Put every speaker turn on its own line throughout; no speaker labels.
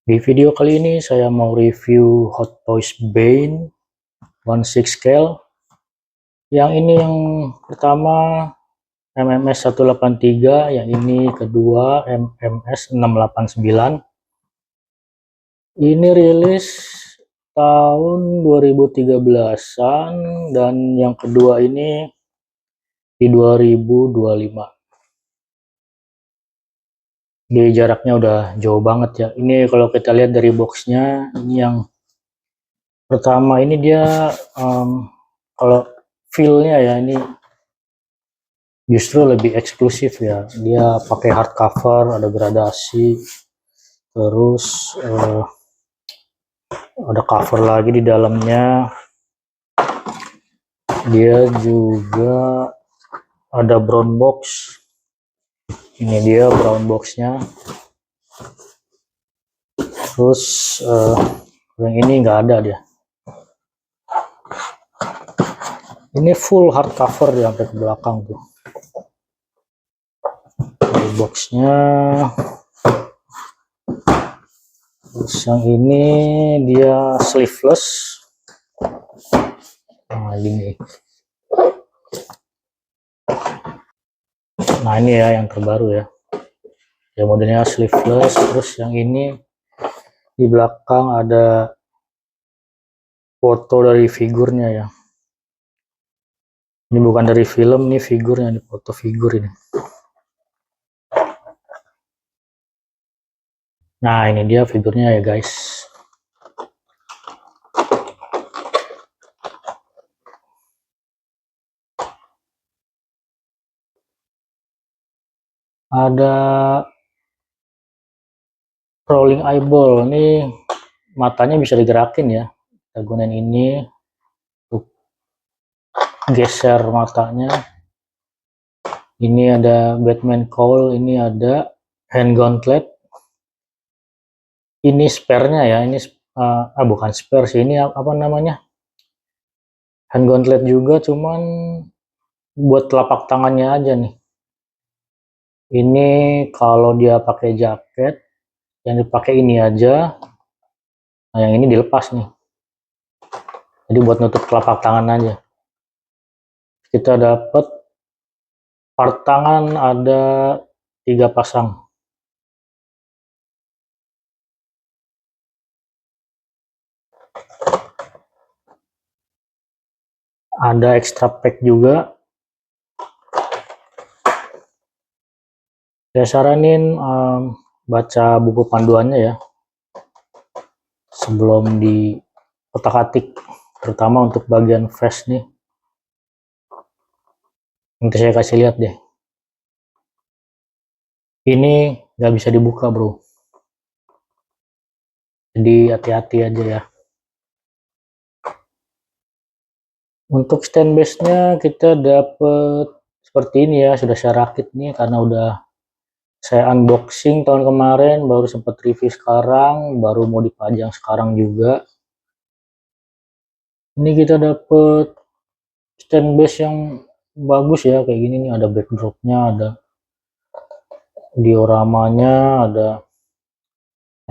Di video kali ini saya mau review Hot Toys Bane 1/6 scale. Yang ini yang pertama MMS 183, yang ini kedua MMS 689. Ini rilis tahun 2013-an dan yang kedua ini di 2025. Di jaraknya udah jauh banget ya. Ini kalau kita lihat dari boxnya, ini yang pertama ini dia kalau feel-nya ya ini justru lebih eksklusif ya. Dia pakai hardcover, ada gradasi, terus ada cover lagi di dalamnya. Dia juga ada brown box. Ini dia brown boxnya. Terus yang ini nggak ada dia. Ini full hardcover ya sampai ke belakang tuh. Boxnya. Terus yang ini dia sleeveless. Nah ini. Nah ini ya yang terbaru ya. Ya modelnya sleeveless. Terus yang ini di belakang ada foto dari figurnya ya. Ini bukan dari film, ini figurnya, ini foto figur ini. Nah ini dia figurnya ya guys. Ada rolling eyeball, ini matanya bisa digerakin ya. Kita gunain ini untuk geser matanya. Ini ada Batman cowl, ini ada hand gauntlet. Ini spare-nya ya, ini bukan spare sih, ini apa namanya? Hand gauntlet juga, cuman buat telapak tangannya aja nih. Ini kalau dia pakai jaket, yang dipakai ini aja. Nah, yang ini dilepas nih. Jadi buat nutup telapak tangan aja. Kita dapat part tangan ada 3 pasang. Ada extra pack juga. Saya saranin baca buku panduannya ya sebelum di otak-atik, terutama untuk bagian face nih. Nanti saya kasih lihat deh. Ini nggak bisa dibuka bro, jadi hati-hati aja ya. Untuk stand base-nya kita dapet seperti ini ya, sudah saya rakit nih karena udah saya unboxing tahun kemarin, baru sempat review sekarang, baru mau dipajang sekarang juga. Ini kita dapet stand base yang bagus ya, kayak gini nih, ada backdropnya, ada dioramanya, ada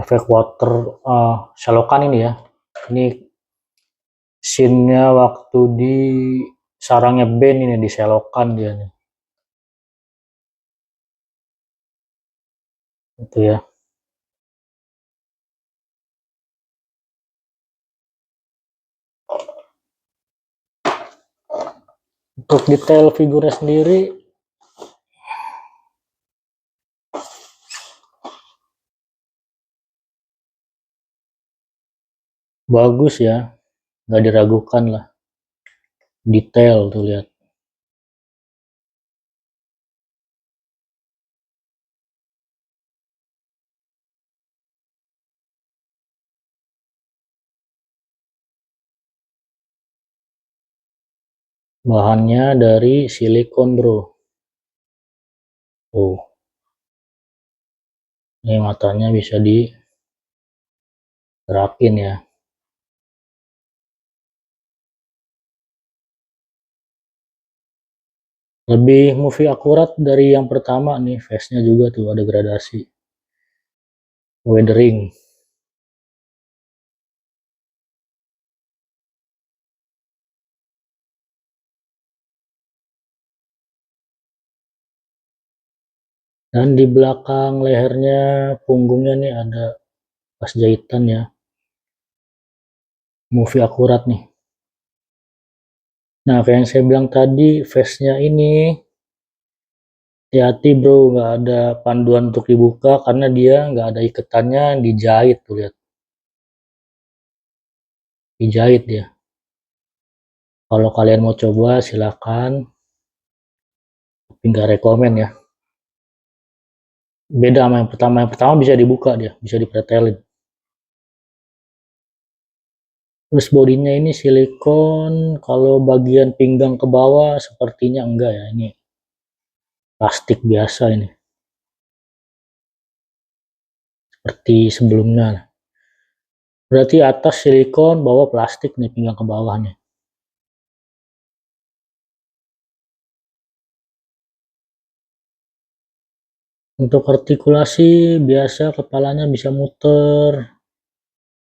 efek water selokan ini ya. Ini scene-nya waktu di sarangnya Bane ini, di selokan dia nih. Itu ya. Untuk detail figurnya sendiri bagus ya, nggak diragukan lah. Detail tuh lihat. Bahannya dari silikon bro. Tuh. Ini matanya bisa digerakin ya. Lebih movie akurat dari yang pertama nih, face-nya juga tuh ada gradasi. Weathering. Dan di belakang lehernya, punggungnya nih ada pas jahitan ya, movie akurat nih. Nah, kayak yang saya bilang tadi, face-nya ini hati-hati bro, nggak ada panduan untuk dibuka karena dia nggak ada iketannya, dijahit tuh, lihat, dijahit dia. Kalau kalian mau coba silakan, tapi nggak rekomen ya. Beda sama yang pertama bisa dibuka, dia bisa dipretelin. Terus bodinya ini silikon, kalau bagian pinggang ke bawah sepertinya enggak ya, ini plastik biasa ini, seperti sebelumnya. Berarti atas silikon, bawah plastik nih pinggang ke bawahnya. Untuk artikulasi biasa kepalanya bisa muter,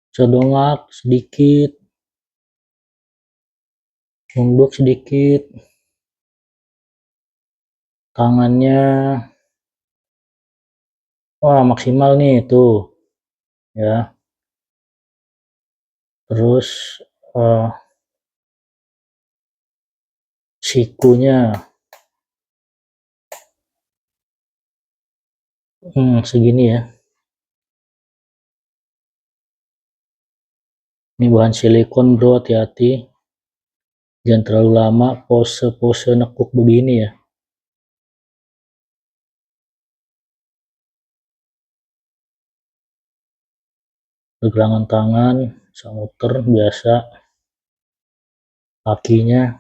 bisa dongak sedikit, nunduk sedikit, tangannya wah maksimal nih tuh ya. Terus eh, sikunya segini ya. Ini bahan silikon bro, hati-hati. Jangan terlalu lama pose-pose nekuk begini ya. Pergelangan tangan, bisa muter biasa. Kakinya,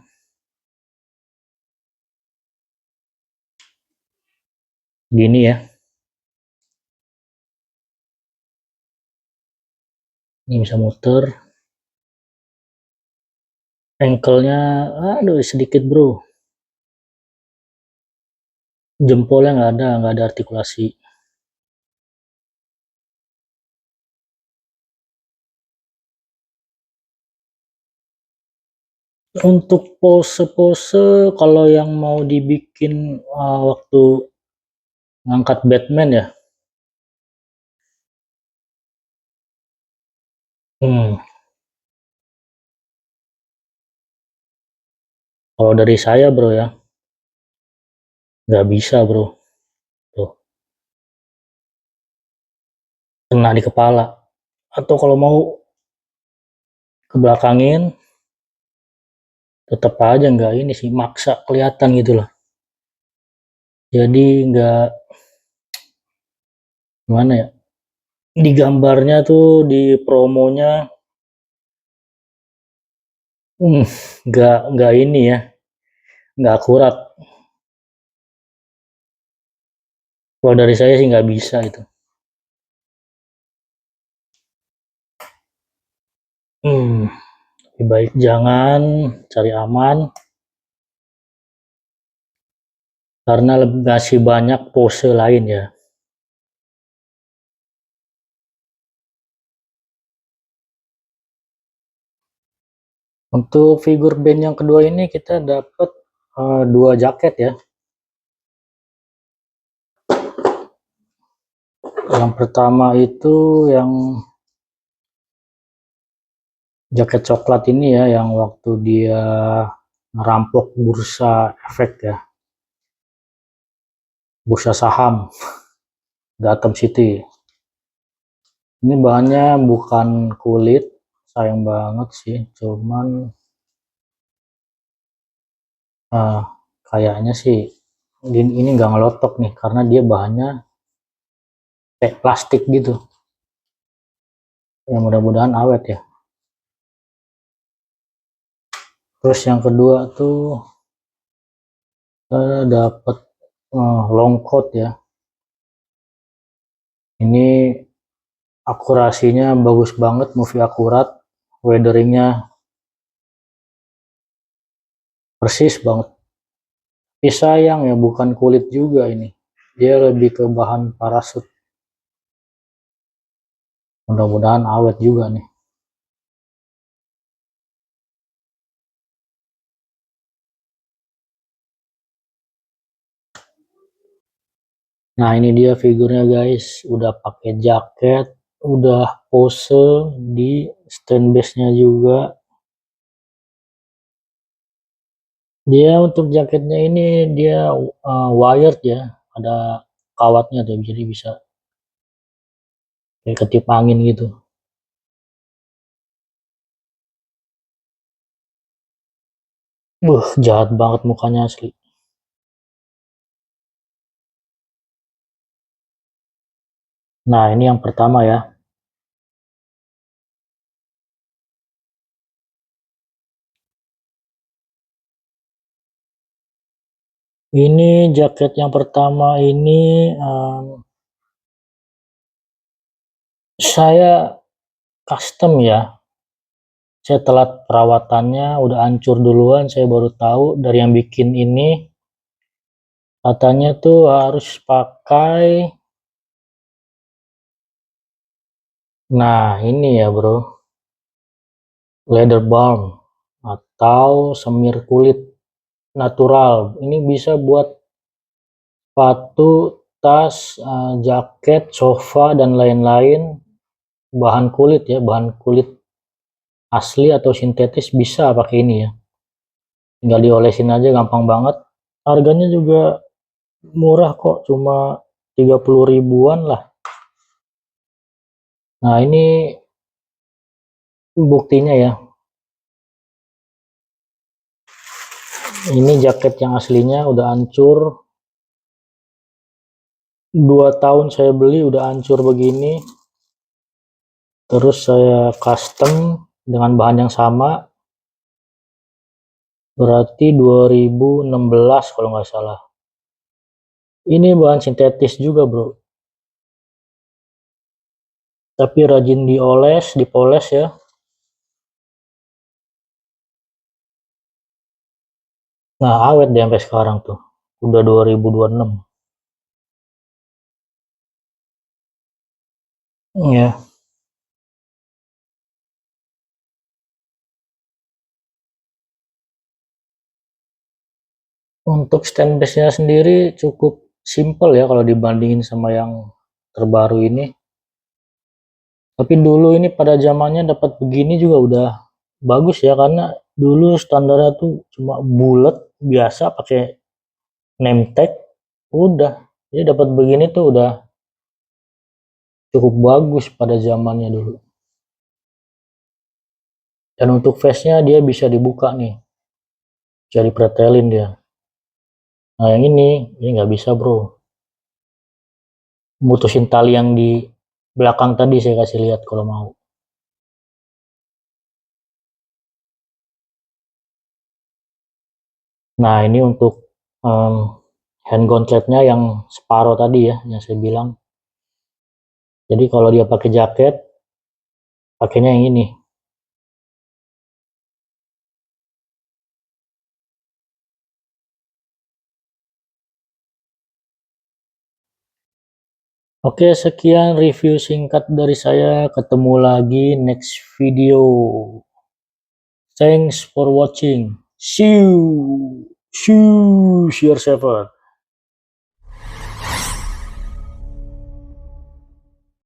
gini ya. Ini bisa muter. Ankle-nya, aduh sedikit bro. Jempolnya nggak ada artikulasi. Untuk pose-pose, kalau yang mau dibikin waktu ngangkat Batman ya, hmm, kalau dari saya bro ya, nggak bisa bro. Tuh, kena di kepala. Atau kalau mau ke belakangin, tetap aja nggak ini sih, maksa kelihatan gitu loh. Jadi nggak, gimana ya, di gambarnya tuh, di promonya, hmm, nggak ini ya, nggak akurat. Kalau dari saya sih nggak bisa itu. Hmm, lebih baik jangan, cari aman, karena lebih ngasih banyak pose lain ya. Untuk figur band yang kedua ini kita dapat dua jaket ya. Yang pertama itu yang jaket coklat ini ya, yang waktu dia ngerampok bursa efek ya, bursa saham Gotham City. Ini bahannya bukan kulit, sayang banget sih, cuman uh, kayaknya sih ini nggak ngelotok nih, karena dia bahannya kayak plastik gitu. Ya mudah-mudahan awet ya. Terus yang kedua tuh dapat long coat ya. Ini akurasinya bagus banget, movie akurat, weatheringnya persis banget. Tapi sayang ya, bukan kulit juga ini. Dia lebih ke bahan parasut. Mudah-mudahan awet juga nih. Nah, ini dia figurnya guys, udah pakai jaket, udah pose di stand base-nya juga. Dia untuk jaketnya ini dia wired ya, ada kawatnya tuh, jadi bisa kayak ketip angin gitu. Jahat banget mukanya asli. Nah, ini yang pertama ya. Ini jaket yang pertama ini saya custom ya. Saya telat perawatannya, udah hancur duluan. Saya baru tahu dari yang bikin ini katanya tuh harus pakai. Nah, ini ya, Bro. Leather balm atau semir kulit natural. Ini bisa buat sepatu, tas, jaket, sofa dan lain-lain. Bahan kulit ya, bahan kulit asli atau sintetis bisa pakai ini ya. Tinggal diolesin aja, gampang banget. Harganya juga murah kok, cuma 30 ribuan lah. Nah, ini buktinya ya. Ini jaket yang aslinya udah hancur. 2 tahun saya beli udah hancur begini. Terus saya custom dengan bahan yang sama. Berarti 2016 kalau nggak salah. Ini bahan sintetis juga, Bro. Tapi rajin dioles, dipoles ya. Nah, awet deh sampai sekarang tuh. Udah 2026. Ya. Untuk stand base-nya sendiri cukup simple ya kalau dibandingin sama yang terbaru ini. Tapi dulu ini pada zamannya dapat begini juga udah bagus ya, karena dulu standarnya tuh cuma bulat biasa pakai name tag udah. Jadi dapat begini tuh udah cukup bagus pada zamannya dulu. Dan untuk face-nya dia bisa dibuka nih, bisa dipretelin dia. Nah, yang ini nggak bisa, Bro. Mutusin tali yang di belakang tadi saya kasih lihat kalau mau. Nah, ini untuk um, hand gauntletnya yang separuh tadi ya, yang saya bilang. Jadi kalau dia pakai jaket, pakainya yang ini. Oke, sekian review singkat dari saya. Ketemu lagi next video. Thanks for watching. See you. See you, yourself.